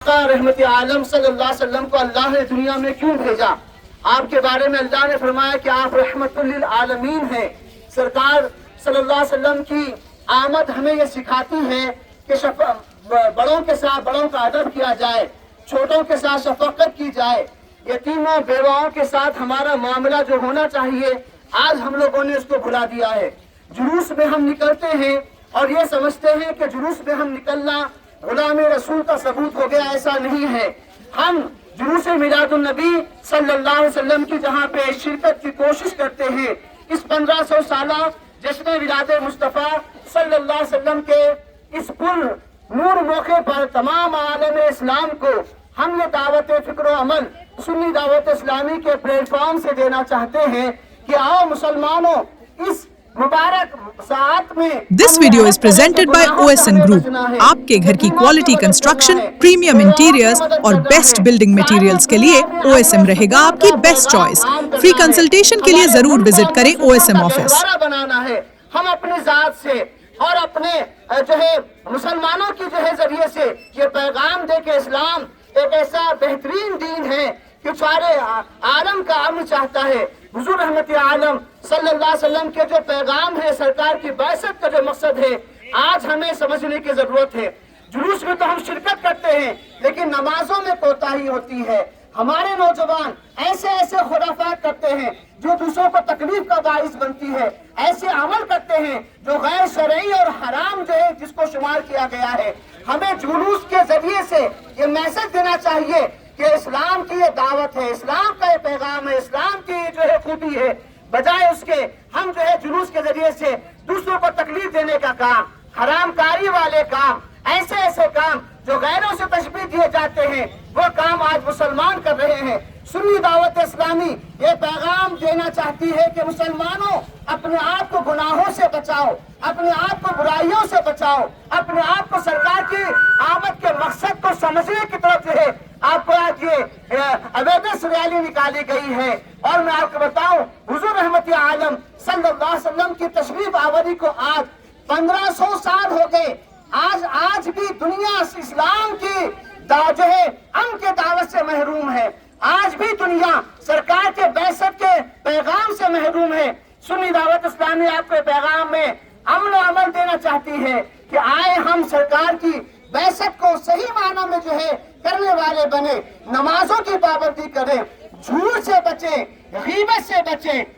آقا رحمت عالم صلی اللہ علیہ وسلم کو اللہ نے دنیا میں کیوں بھیجا؟ آپ کے بارے میں اللہ نے فرمایا کہ آپ رحمت للعالمین ہیں۔ سرکار صلی اللہ علیہ وسلم کی آمد ہمیں یہ سکھاتی ہے کہ بڑوں کے ساتھ بڑوں کا ادب کیا جائے، چھوٹوں کے ساتھ شفقت کی جائے، یتیموں بیواؤں کے ساتھ ہمارا معاملہ جو ہونا چاہیے آج ہم لوگوں نے اس کو بھلا دیا ہے۔ جلوس میں ہم نکلتے ہیں اور یہ سمجھتے ہیں کہ جلوس میں ہم نکلنا غلام رسول کا ثبوت ہو گیا، ایسا نہیں ہے۔ ہم جلوس میلاد النبی صلی اللہ علیہ وسلم کی جہاں پہ شرکت کی کوشش کرتے ہیں، اس 1500 سالہ جشن ولادت مصطفیٰ صلی اللہ علیہ وسلم کے اس پر نور موقع پر تمام عالم اسلام کو ہم یہ دعوت فکر و عمل سنی دعوت اسلامی کے پلیٹ فارم سے دینا چاہتے ہیں کہ آؤ مسلمانوں، اس مبارک ساعت میں This video is presented by OSN Group. آپ کے گھر کی کوالٹی کنسٹرکشن، پریمیم انٹیریئرز اور بیسٹ بلڈنگ مٹیریلز کے لیے OSM رہے گا آپ کی بیسٹ چوائس۔ فری کنسلٹیشن کے لیے ضرور وزٹ کریں OSM آفس۔ بنانا ہے ہم اپنی ذات سے اور اپنے مسلمانوں کی ذریعے سے یہ پیغام دے کہ اسلام ایک ایسا بہترین دین ہے کہ سارے عالم کا امن چاہتا ہے۔ حضور رحمت عالم صلی اللہ علیہ وسلم کے جو پیغام ہے، سرکار کی بعثت کا جو مقصد ہے، آج ہمیں سمجھنے کی ضرورت ہے۔ جلوس میں تو ہم شرکت کرتے ہیں لیکن نمازوں میں کوتاہی ہوتی ہے۔ ہمارے نوجوان ایسے خرافات کرتے ہیں جو دوسروں کو تکلیف کا باعث بنتی ہے، ایسے عمل کرتے ہیں جو غیر شرعی اور حرام جس کو شمار کیا گیا ہے۔ ہمیں جلوس کے ذریعے سے یہ میسج دینا چاہیے کہ اسلام کی یہ دعوت ہے، اسلام کا یہ پیغام ہے، اسلام کی خوبی ہے، بجائے اس کے ہم جلوس کے ذریعے سے دوسروں کو تکلیف دینے کا کام، حرام کاری والے کام، ایسے کام جو غیروں سے تشبیہ دیے جاتے ہیں، وہ کام آج مسلمان کر رہے ہیں۔ سنی دعوت اسلامی یہ پیغام دینا چاہتی ہے کہ مسلمانوں اپنے آپ کو گناہوں سے بچاؤ، اپنے آپ کو برائیوں سے بچاؤ، اپنے آپ کو سرکار کی آمد کے مقصد کو سمجھنے کی طرف آپ کو آج یہ اویرنس ریلی نکالی گئی ہے۔ اور میں آپ کو بتاؤں، حضور رحمت عالم صلی اللہ علیہ وسلم کی تشریف آوری کو آج 1500 سال ہو گئے۔ آج بھی دنیا اسلام کی امن کے دعوت سے محروم ہے، آج بھی دنیا سرکار کے بعثت کے پیغام سے محروم ہے۔ سنی دعوت اسلامی آپ کے پیغام میں امن و عمل دینا چاہتی ہے کہ آئے ہم سرکار کی بعثت کو صحیح معنوں میں کرنے والے بنے، نمازوں کی پابندی کریں، جھوٹ سے بچیں، غیبت سے بچیں،